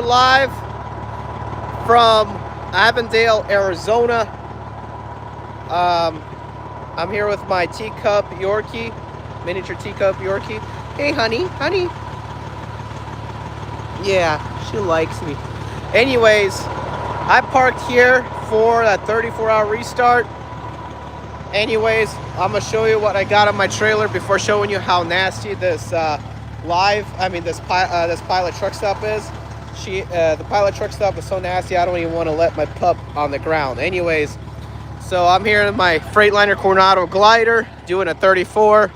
here live from Avondale, Arizona. I'm here with my teacup Yorkie, miniature teacup Yorkie. Hey, honey. Yeah, she likes me. Anyways, I parked here for that 34-hour restart. Anyways, I'm gonna show you what I got on my trailer before showing you how nasty this this pilot truck stop is. The pilot truck stop is so nasty, I don't even want to let my pup on the ground. Anyways, so I'm here in my Freightliner Coronado glider doing a 34,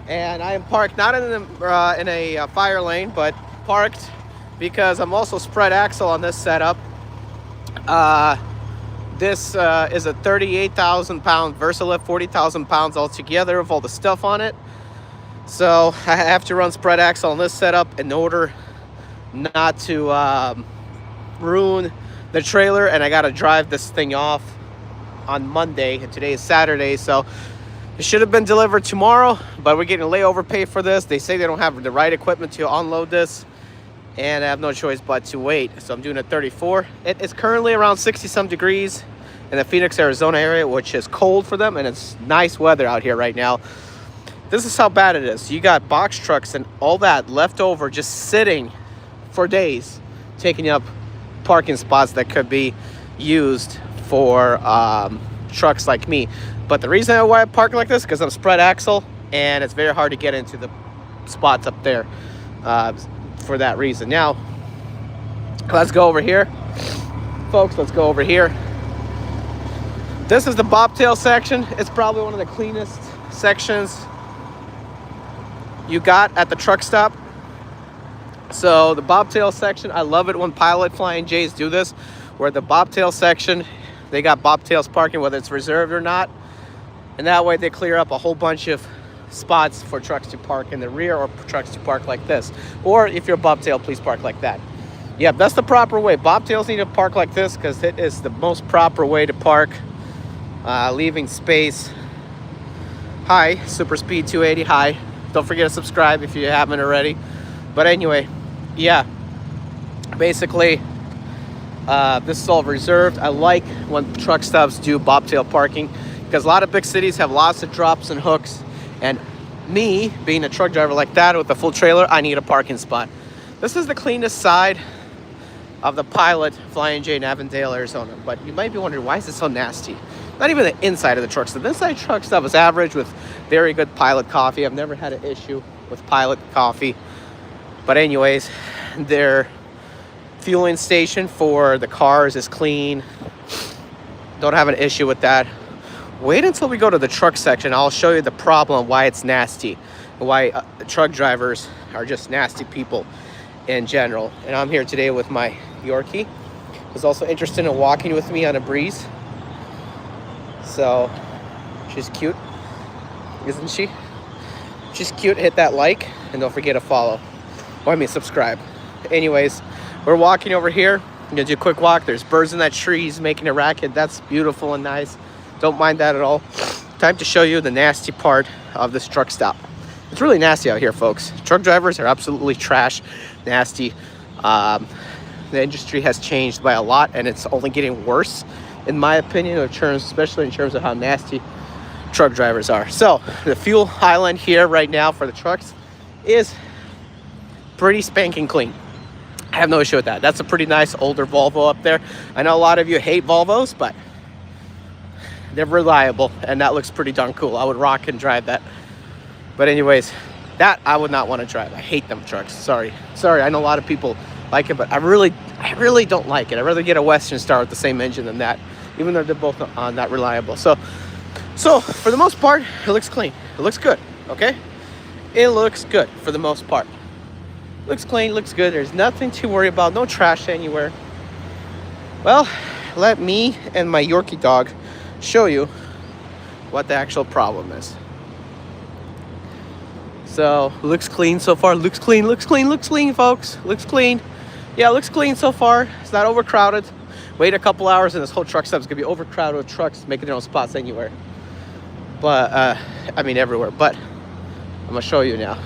and I am parked not in a fire lane, but parked because I'm also spread axle on this setup. This is a 38,000 pound Versalift, 40,000 pounds altogether with all the stuff on it. So I have to run spread axle on this setup in order not to ruin the trailer, and I got to drive this thing off on Monday, and today is Saturday, so it should have been delivered tomorrow, but we're getting layover pay for this. They say they don't have the right equipment to unload this, and I have no choice but to wait. So I'm doing a 34. It is currently around 60 some degrees in the Phoenix, Arizona area, which is cold for them, and it's nice weather out here right now. This is how bad it is. You got box trucks and all that left over just sitting for days, taking up parking spots that could be used for trucks like me. But the reason why I park like this is because I'm spread axle, and it's very hard to get into the spots up there for that reason. Now, let's go over here. Folks, let's go over here. This is the bobtail section. It's probably one of the cleanest sections you got at the truck stop. So the bobtail section, I love it when Pilot Flying J's do this, where the bobtail section, they got bobtails parking, whether it's reserved or not, and that way they clear up a whole bunch of spots for trucks to park in the rear, or trucks to park like this. Or if you're a bobtail, please park like that. Yeah, that's the proper way. Bobtails need to park like this because it is the most proper way to park, leaving space. Hi, Super Speed 280. Hi. Don't forget to subscribe if you haven't already. But anyway, yeah, basically this is all reserved. I like when truck stops do bobtail parking because a lot of big cities have lots of drops and hooks, and me being a truck driver like that with a full trailer, I need a parking spot. This is the cleanest side of the Pilot Flying J in Avondale, Arizona. But you might be wondering, why is it so nasty? Not even the inside of the truck stop. The inside truck stop is average with very good Pilot coffee. I've never had an issue with Pilot coffee. But anyways, their fueling station for the cars is clean. Don't have an issue with that. Wait until we go to the truck section. I'll show you the problem, why it's nasty, why truck drivers are just nasty people in general. And I'm here today with my Yorkie, who's also interested in walking with me on a breeze. So she's cute, isn't she? She's cute. Hit that like, and don't forget to follow. Or I mean subscribe. Anyways, we're walking over here. I'm gonna do a quick walk. There's birds in that trees making a racket. That's beautiful and nice. Don't mind that at all. Time to show you the nasty part of this truck stop. It's really nasty out here, folks. Truck drivers are absolutely trash, nasty. The industry has changed by a lot, and it's only getting worse, in my opinion, especially in terms of how nasty truck drivers are. So the fuel island here right now for the trucks is pretty spanking clean. I have no issue with that. That's a pretty nice older Volvo up there. I know a lot of you hate Volvos, but they're reliable, and that looks pretty darn cool. I would rock and drive that. But anyways, that I would not want to drive. I hate them trucks. Sorry. I know a lot of people like it, but I really don't like it. I'd rather get a Western Star with the same engine than that, even though they're both not reliable. So for the most part, it looks clean. It looks good, okay? It looks good for the most part. Looks clean, looks good. There's nothing to worry about. No trash anywhere. Well, let me and my Yorkie dog show you what the actual problem is. So, looks clean so far. Looks clean, folks. Looks clean. Yeah, looks clean so far. It's not overcrowded. Wait a couple hours and this whole truck stop is going to be overcrowded with trucks making their own spots anywhere. But, everywhere. But, I'm going to show you now.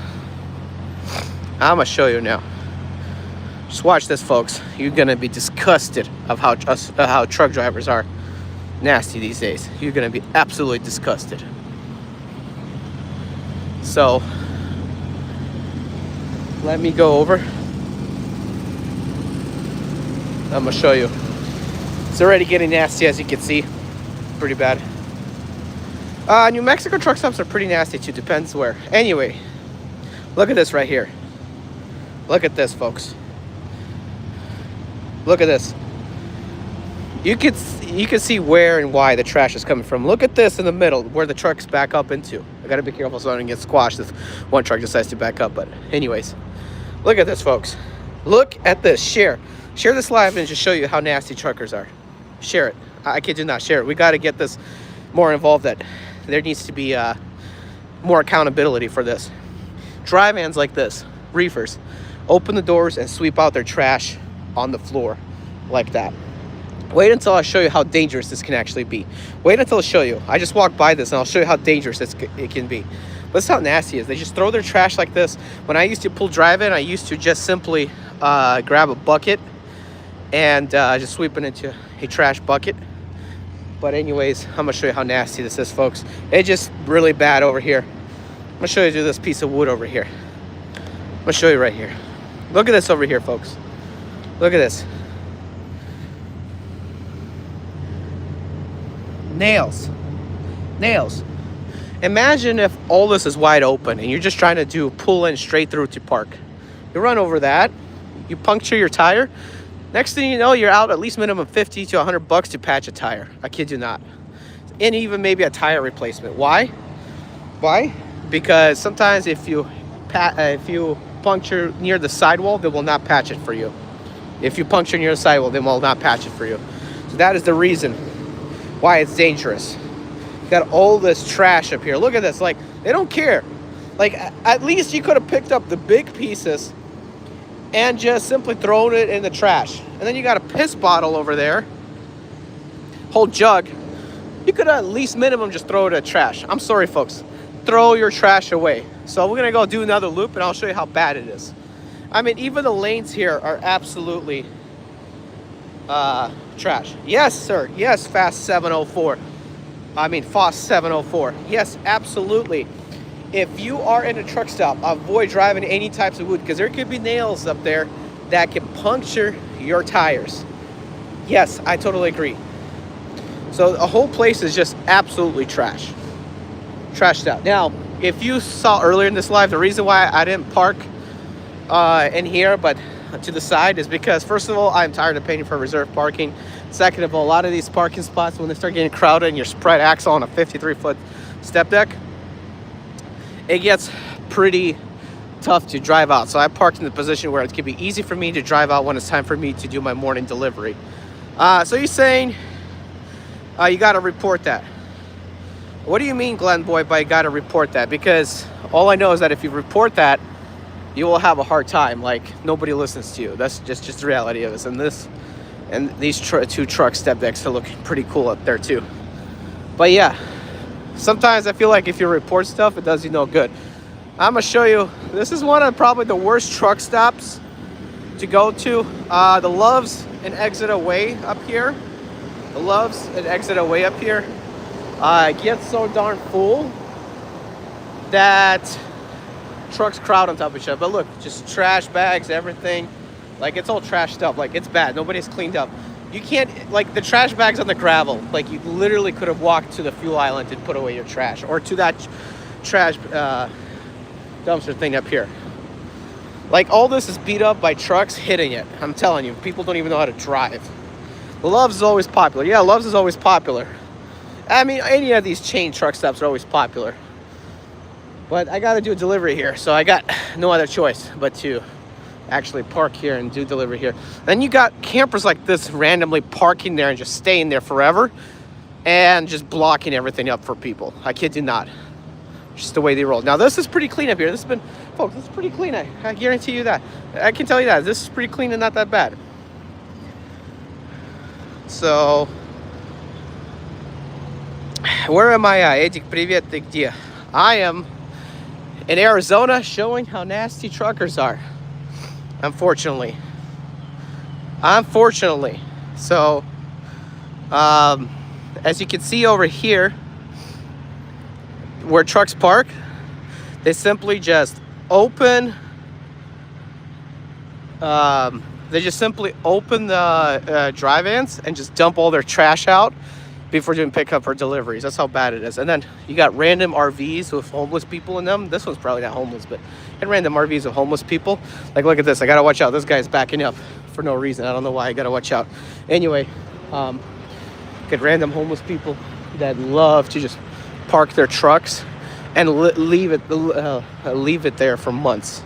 Just watch this, folks. You're gonna be disgusted of how truck drivers are nasty these days. You're gonna be absolutely disgusted. So let me go over. I'm gonna show you. It's already getting nasty, as you can see. Pretty bad. New Mexico truck stops are pretty nasty too, depends where. Anyway, look at this right here. Look at this, folks. Look at this. You can see where and why the trash is coming from. Look at this in the middle, where the trucks back up into. I gotta be careful so I don't get squashed if one truck decides to back up. But anyways, look at this, folks. Look at this. Share this live and just show you how nasty truckers are. Share it. I kid you not, share it. We got to get this more involved. That there needs to be more accountability for this. Dry vans like this, reefers, open the doors and sweep out their trash on the floor like that. Wait until I show you how dangerous this can actually be. Wait until I show you. I just walked by this and I'll show you how dangerous it can be. But this is how nasty it is. They just throw their trash like this. When I used to pull dry van, I used to just simply grab a bucket and just sweep it into a trash bucket. But anyways, I'm gonna show you how nasty this is, folks. It's just really bad over here. I'm gonna show you this piece of wood over here. I'm gonna show you right here. Look at this over here, folks. Look at this. Nails. Imagine if all this is wide open and you're just trying to pull in straight through to park. You run over that, you puncture your tire. Next thing you know, you're out at least minimum 50 to 100 bucks to patch a tire. I kid you not. And even maybe a tire replacement. Why? Because sometimes if you puncture near the sidewall, they will not patch it for you. If you puncture near the sidewall, they will not patch it for you. So that is the reason why it's dangerous. You got all this trash up here. Look at this. Like, they don't care. Like, at least you could have picked up the big pieces and just simply thrown it in the trash. And then you got a piss bottle over there, whole jug. You could at least minimum just throw it in the trash. I'm sorry, folks. Throw your trash away. So we're gonna go do another loop and I'll show you how bad it is. I mean, even the lanes here are absolutely trash. Yes, sir. Yes, Fast 704. I mean, Foss 704. Yes, absolutely. If you are in a truck stop, avoid driving any types of wood because there could be nails up there that can puncture your tires. Yes, I totally agree. So the whole place is just absolutely trashed out. Now, if you saw earlier in this live, the reason why I didn't park in here but to the side is because, first of all, I'm tired of paying for reserve parking. Second of all, a lot of these parking spots, when they start getting crowded and you're spread axle on a 53-foot step deck, it gets pretty tough to drive out. So I parked in the position where it could be easy for me to drive out when it's time for me to do my morning delivery. So you're saying you got to report that. What do you mean, Glenn Boy, by got to report that? Because all I know is that if you report that, you will have a hard time. Like, nobody listens to you. That's just the reality of it. And these two truck step decks are looking pretty cool up there too. But yeah, sometimes I feel like if you report stuff, it does you no good. I'm gonna show you. This is one of probably the worst truck stops to go to. The Loves and Exeter Way up here. The Loves and Exeter Way up here. It gets so darn full that trucks crowd on top of each other. But look, just trash bags, everything. Like, it's all trashed up. Like, it's bad. Nobody's cleaned up. You can't, like, the trash bags on the gravel. Like, you literally could have walked to the fuel island and put away your trash. Or to that trash dumpster thing up here. Like, all this is beat up by trucks hitting it. I'm telling you, people don't even know how to drive. Loves is always popular. Yeah, Loves is always popular. I mean, any of these chain truck stops are always popular. But I got to do a delivery here, so I got no other choice but to actually park here and do delivery here. Then you got campers like this randomly parking there and just staying there forever and just blocking everything up for people. I kid you not. Just the way they roll. Now, this is pretty clean up here. This has been, folks, this is pretty clean. I guarantee you that. I can tell you that. This is pretty clean and not that bad. So, where am I at? Edik, привет, ты где? I am in Arizona showing how nasty truckers are. Unfortunately. unfortunately. So, as you can see over here, where trucks park, they simply just open. They just simply open the drive-ins and just dump all their trash out before doing pickup or deliveries. That's how bad it is. And then you got random RVs with homeless people in them. This one's probably not homeless, but you got random RVs with homeless people. Like, look at this. I gotta watch out. This guy's backing up for no reason. I don't know why. I gotta watch out. Anyway, get random homeless people that love to just park their trucks and leave it there for months.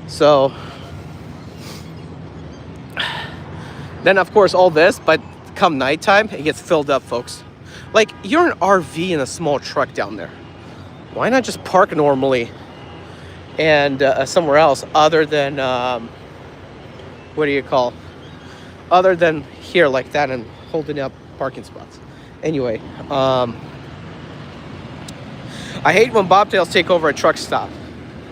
So then, of course, all this, but come nighttime, it gets filled up, folks. Like, you're an RV in a small truck down there. Why not just park normally and somewhere else other than, other than here like that and holding up parking spots? Anyway, I hate when bobtails take over a truck spot.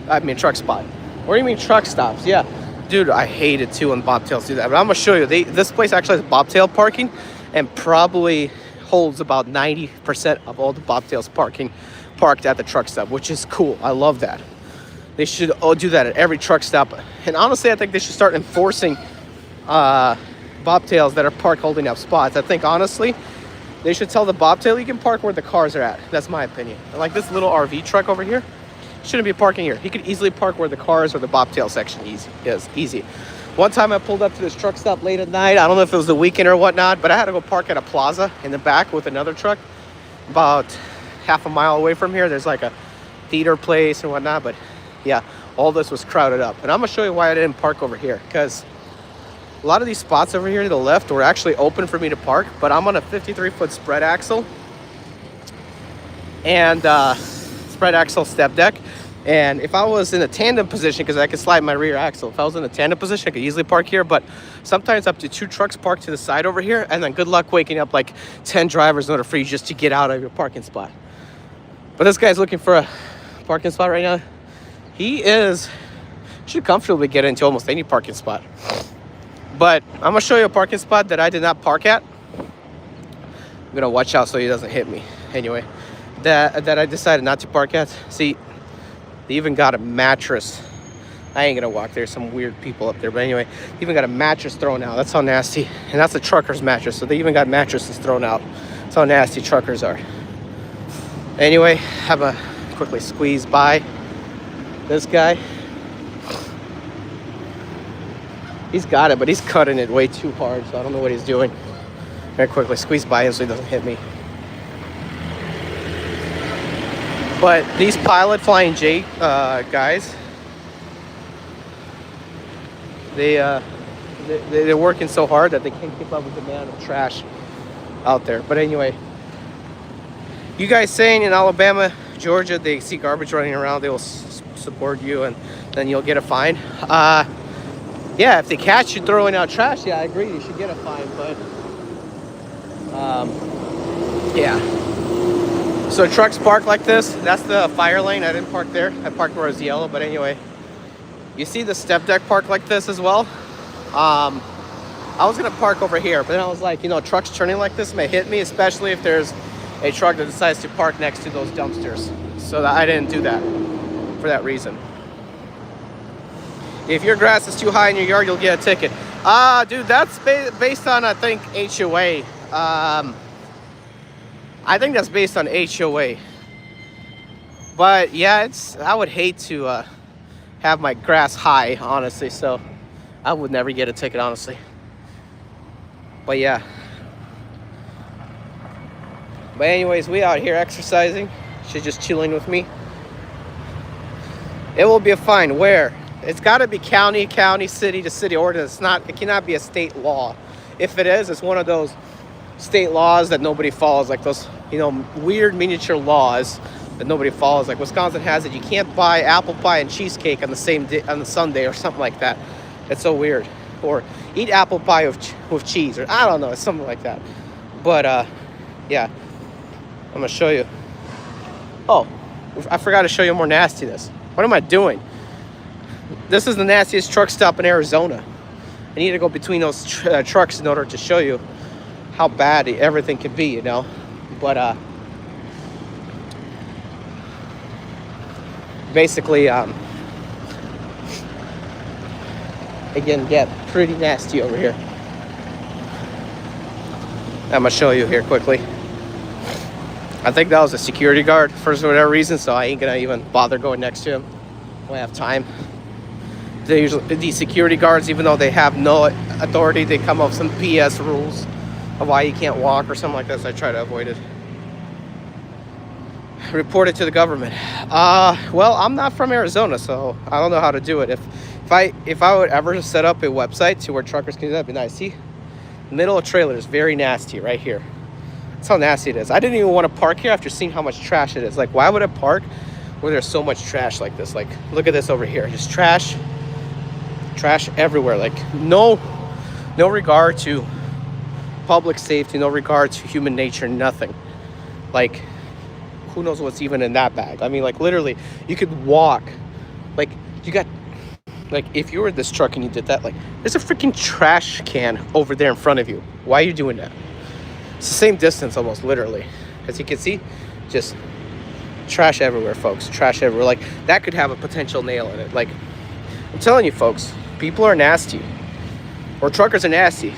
What do you mean truck stops? Yeah, dude, I hate it too when bobtails do that. But I'm gonna show you. This place actually has bobtail parking, and probably holds about 90% of all the bobtails parked at the truck stop, which is cool. I love that. They should do that at every truck stop. And honestly, I think they should start enforcing bobtails that are parked holding up spots. I think honestly, they should tell the bobtail you can park where the cars are at. That's my opinion. Like this little RV truck over here. Shouldn't be parking here. He could easily park where the cars or the bobtail section is easy. One time I pulled up to this truck stop late at night. I don't know if it was the weekend or whatnot, but I had to go park at a plaza in the back with another truck about half a mile away from here. There's like a theater place and whatnot, but yeah, all this was crowded up. And I'm gonna show you why I didn't park over here, because a lot of these spots over here to the left were actually open for me to park, but I'm on a 53-foot spread axle and spread axle step deck. And if I was in a tandem position, because I could slide my rear axle, if I was in a tandem position, I could easily park here. But sometimes up to 2 trucks parked to the side over here, and then good luck waking up like 10 drivers in order for you just to get out of your parking spot. But this guy's looking for a parking spot right now. He should comfortably get into almost any parking spot. But I'm gonna show you a parking spot that I did not park at. I'm gonna watch out so he doesn't hit me. Anyway, that I decided not to park at. See, they even got a mattress. I ain't gonna walk there. Some weird people up there. But anyway, they even got a mattress thrown out. That's how nasty. And that's a trucker's mattress. So they even got mattresses thrown out. That's how nasty truckers are. Anyway, have a quickly squeeze by this guy. He's got it, but he's cutting it way too hard. So I don't know what he's doing. Very quickly squeeze by him so he doesn't hit me. But these Pilot Flying J guys, they're working so hard that they can't keep up with the amount of trash out there. But anyway, you guys saying in Alabama, Georgia, they see garbage running around, they will support you and then you'll get a fine. Yeah, if they catch you throwing out trash, yeah, I agree, you should get a fine. But yeah. So trucks park like this. That's the fire lane. I didn't park there. I parked where it was yellow. But anyway, you see the step deck park like this as well. I was gonna park over here, but then I was like, trucks turning like this may hit me, especially if there's a truck that decides to park next to those dumpsters. So that I didn't do that for that reason. If your grass is too high in your yard, you'll get a ticket. Dude, that's based on, I think, HOA. I think that's based on HOA. But yeah, I would hate to have my grass high, honestly. So I would never get a ticket, honestly. But yeah. But anyways, we out here exercising. She's just chilling with me. It will be a fine. Where? It's got to be county, city to city ordinance. It cannot be a state law. If it is, it's one of those state laws that nobody follows, like those, weird miniature laws that nobody follows. Like Wisconsin has it. You can't buy apple pie and cheesecake on the same day, on the Sunday or something like that. It's so weird. Or eat apple pie with cheese, or I don't know, it's something like that. But yeah, I'm gonna show you. Oh, I forgot to show you more nastiness. What am I doing? this is the nastiest truck stop in Arizona. I need to go between those trucks in order to show you how bad everything can be, you know. But basically, it can get pretty nasty over here. I'm gonna show you here quickly. I think that was a security guard for whatever reason, so I ain't gonna even bother going next to him when I have time. They usually, these security guards, even though they have no authority, they come up with some BS rules of why you can't walk or something like that, so I try to avoid it. Report it to the government. Well, I'm not from Arizona, so I don't know how to do it. If I would ever set up a website to where truckers can do that, it'd be nice. See, middle of trailers, very nasty right here. That's how nasty it is. I didn't even want to park here after seeing how much trash it is. Like, why would I park where there's so much trash like this? Like, look at this over here, just trash everywhere. Like, no regard to public safety, no regard to human nature, nothing. Like, who knows what's even in that bag? I mean, like, literally, you could walk. Like, you got, like, if you were in this truck and you did that, like, there's a freaking trash can over there in front of you. Why are you doing that? It's the same distance almost, literally. As you can see, just trash everywhere, folks. Trash everywhere. Like, that could have a potential nail in it. Like, I'm telling you, folks, people are nasty. Or truckers are nasty.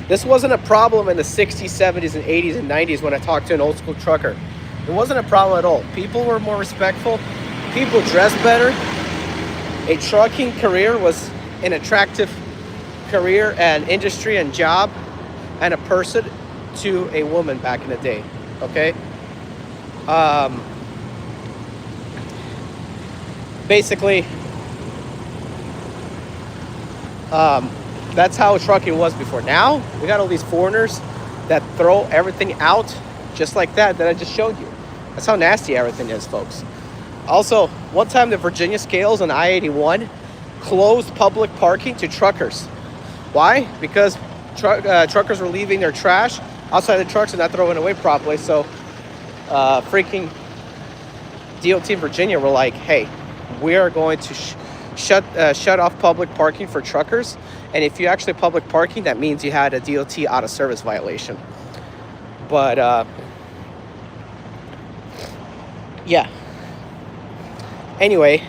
This wasn't a problem in the 60s, 70s, and 80s and 90s when I talked to an old school trucker. It wasn't a problem at all. People were more respectful. People dressed better. A trucking career was an attractive career and industry and job and a person to a woman back in the day, okay? Basically, that's how trucking was before. Now, we got all these foreigners that throw everything out just like that I just showed you. That's how nasty everything is, folks. Also, one time the Virginia Scales on I-81 closed public parking to truckers. Why? Because truckers were leaving their trash outside the trucks and not throwing it away properly. So freaking DOT in Virginia were like, hey, we are going to shut off public parking for truckers. And if you actually public parking, that means you had a DOT out of service violation. But yeah. Anyway,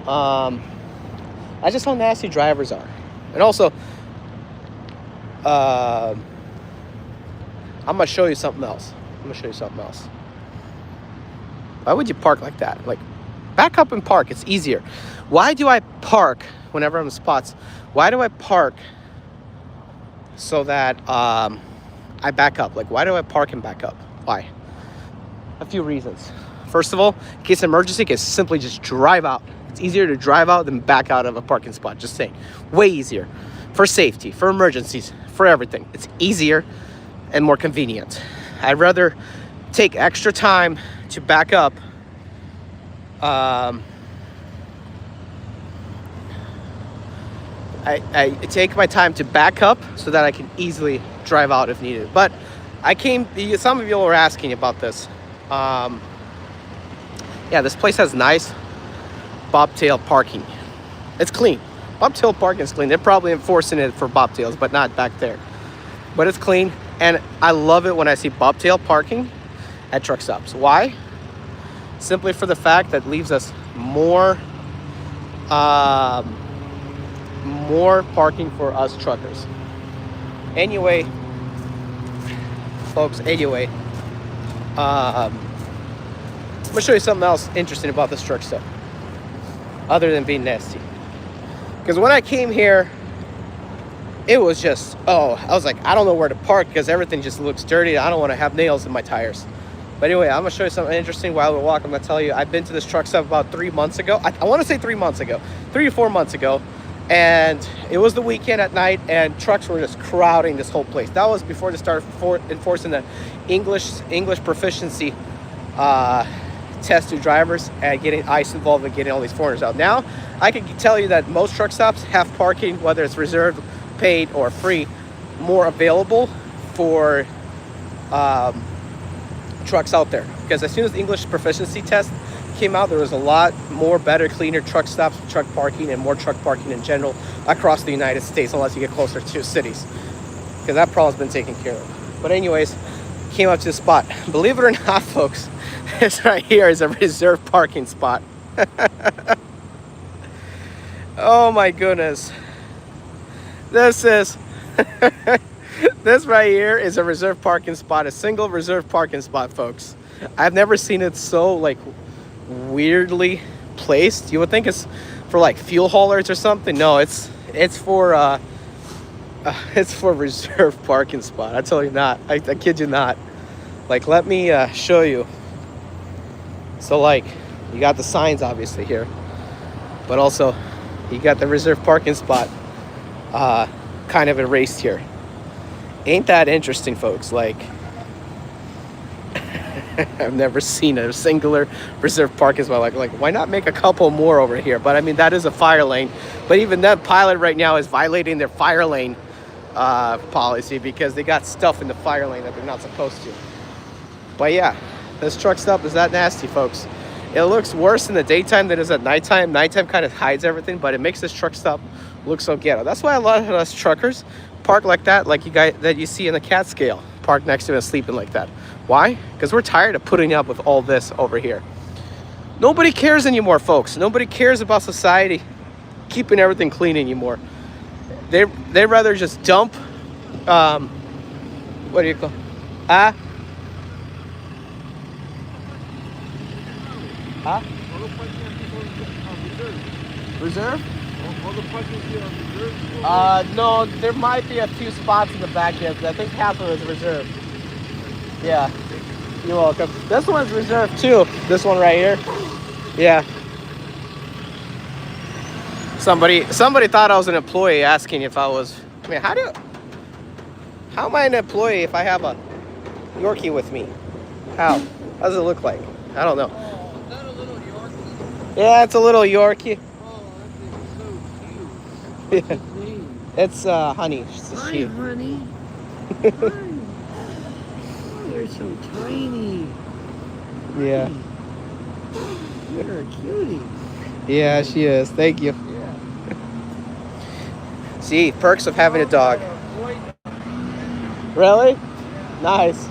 that's just how nasty drivers are. And also, I'm gonna show you something else. Why would you park like that? Like, back up and park. It's easier. Why do I park whenever I'm in spots? Why do I park so that I back up? Like, why do I park and back up? Why? A few reasons. First of all, in case of emergency, you can simply just drive out. It's easier to drive out than back out of a parking spot. Just saying. Way easier. For safety, for emergencies, for everything. It's easier and more convenient. I'd rather take extra time to back up. I take my time to back up so that I can easily drive out if needed. But some of you were asking about this. Yeah, this place has nice bobtail parking. It's clean. Bobtail parking is clean. They're probably enforcing it for bobtails, but not back there. But it's clean, and I love it when I see bobtail parking at truck stops. Why? Simply for the fact that leaves us more parking for us truckers. Anyway, folks, I'm gonna show you something else interesting about this truck stop, other than being nasty. Because when I came here, it was just, I was like, I don't know where to park because everything just looks dirty. I don't want to have nails in my tires. But anyway, I'm gonna show you something interesting while we walk. I'm gonna tell you, I've been to this truck stop about 3 months ago. I want to say 3 months ago, 3 to 4 months ago. And it was the weekend at night, and trucks were just crowding this whole place. That was before they started enforcing the English proficiency test to drivers and getting ICE involved and getting all these foreigners out. Now, I can tell you that most truck stops have parking, whether it's reserved, paid, or free, more available for trucks out there. Because as soon as the English proficiency test came out, there was a lot more better, cleaner truck stops, truck parking, and more truck parking in general across the United States, unless you get closer to cities, because that problem's been taken care of. But anyways, came out to the spot. Believe it or not, folks, this right here is a reserved parking spot. Oh my goodness. This is this right here is a reserved parking spot, a single reserved parking spot, folks. I've never seen it so like weirdly placed. You would think it's for like fuel haulers or something. No, it's for reserved parking spot. I tell you not. I kid you not. Like, let me show you. So like, you got the signs obviously here, but also you got the reserved parking spot kind of erased here. Ain't that interesting, folks? Like, I've never seen a singular reserved parking spot. Like, why not make a couple more over here? But I mean, that is a fire lane. But even that pilot right now is violating their fire lane policy, because they got stuff in the fire lane that they're not supposed to. But yeah, this truck stop is that nasty, folks. It looks worse in the daytime than it is at nighttime. Nighttime kind of hides everything, but it makes this truck stop look so ghetto. That's why a lot of us truckers park like that, like you guys that you see in the cat scale, park next to it and sleeping like that. Why? Because we're tired of putting up with all this over here. Nobody cares anymore, folks. Nobody cares about society keeping everything clean anymore. They rather just dump. What do you call? Huh? Reserve? All the parking here are reserved? No, there might be a few spots in the back here, but I think half of it is reserved. Yeah, you're welcome. This one's reserved too. This one right here. Yeah. Somebody thought I was an employee, asking if I was. I mean, how am I an employee if I have a Yorkie with me? How does it look like? I don't know. Oh, is that a little Yorkie? Yeah, it's a little Yorkie. Oh, that thing's so cute. What's his name? It's Honey. Hi, Honey. Hi. Oh, you're so tiny. Yeah. You're a cutie. Yeah, she is. Thank you. Yeah. See, perks of having a dog. Really? Nice.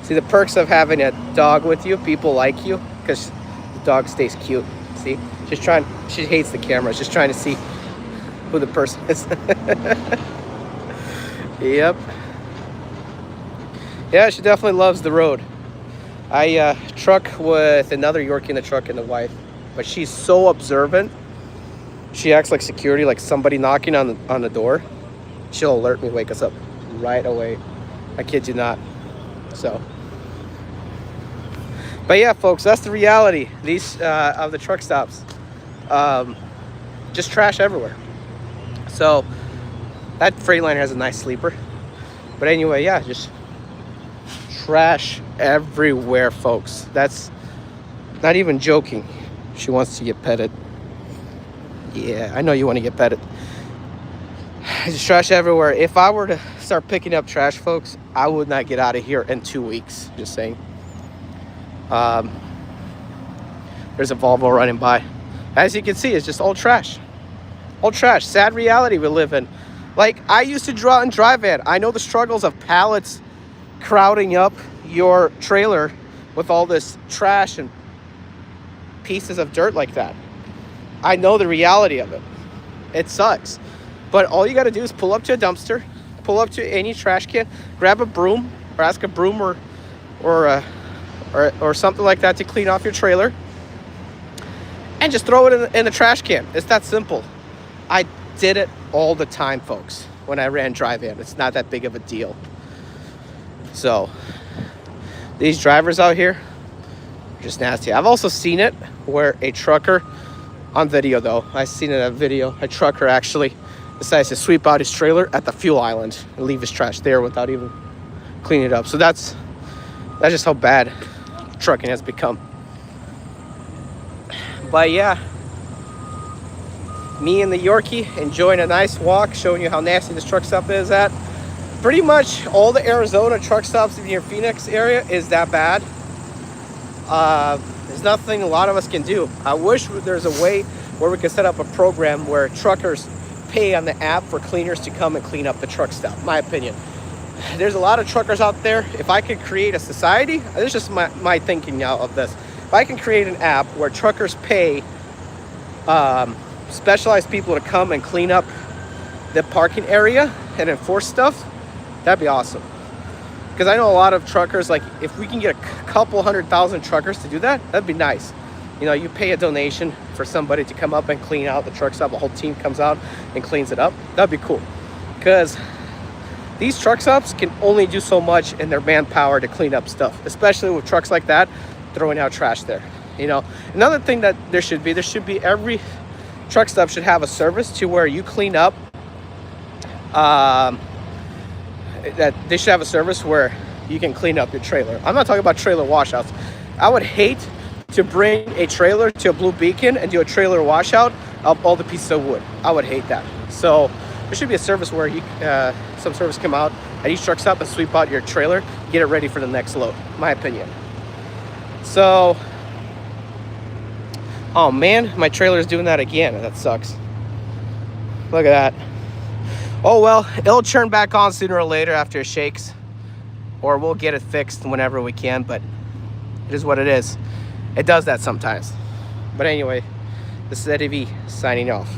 See, the perks of having a dog with you, people like you because the dog stays cute. See? She hates the camera. She's trying to see who the person is. Yep. Yeah, she definitely loves the road. I truck with another Yorkie in the truck and the wife, but she's so observant. She acts like security, like somebody knocking on the door. She'll alert me, wake us up right away. I kid you not. So, but yeah, folks, that's the reality. These of the truck stops, just trash everywhere. So that Freightliner has a nice sleeper. But anyway, yeah, just trash everywhere, folks. That's not even joking. She wants to get petted. Yeah, I know you want to get petted. There's trash everywhere. If I were to start picking up trash, folks, I would not get out of here in 2 weeks. Just saying. There's a Volvo running by. As you can see, it's just all trash. All trash. Sad reality we live in. Like, I used to draw and drive it. I know the struggles of pallets crowding up your trailer with all this trash and pieces of dirt like that. I know the reality of it. It sucks. But all you got to do is pull up to a dumpster, pull up to any trash can, grab a broom, or ask a broom or something like that to clean off your trailer, and just throw it in the trash can. It's that simple. I did it all the time, folks, when I ran drive-in. It's not that big of a deal. So these drivers out here are just nasty. I've also seen it where a trucker, on video though, I've seen it in a video, a trucker actually decides to sweep out his trailer at the fuel island and leave his trash there without even cleaning it up. So that's just how bad trucking has become. But yeah, me and the Yorkie enjoying a nice walk, showing you how nasty this truck stop is at. Pretty much all the Arizona truck stops in your Phoenix area is that bad. There's nothing a lot of us can do. I wish there's a way where we could set up a program where truckers pay on the app for cleaners to come and clean up the truck stop. My opinion. There's a lot of truckers out there. If I could create a society, this is just my thinking now of this. If I can create an app where truckers pay specialized people to come and clean up the parking area and enforce stuff, that'd be awesome. Because I know a lot of truckers, like if we can get a couple 100,000 truckers to do that, that'd be nice. You know, you pay a donation for somebody to come up and clean out the truck stop. A whole team comes out and cleans it up. That'd be cool. Because these truck stops can only do so much in their manpower to clean up stuff, especially with trucks like that throwing out trash there. You know, another thing that there should be every truck stop should have a service to where you clean up. That they should have a service where you can clean up your trailer. I'm not talking about trailer washouts. I would hate to bring a trailer to a Blue Beacon and do a trailer washout of all the pieces of wood. I would hate that. So there should be a service where you, some service come out at each truck stop and sweep out your trailer, get it ready for the next load. My opinion. So, oh man, my trailer is doing that again. That sucks. Look at that. Oh well, it'll turn back on sooner or later after it shakes, or we'll get it fixed whenever we can, but it is what it is. It does that sometimes. But anyway, this is Eddie V signing off.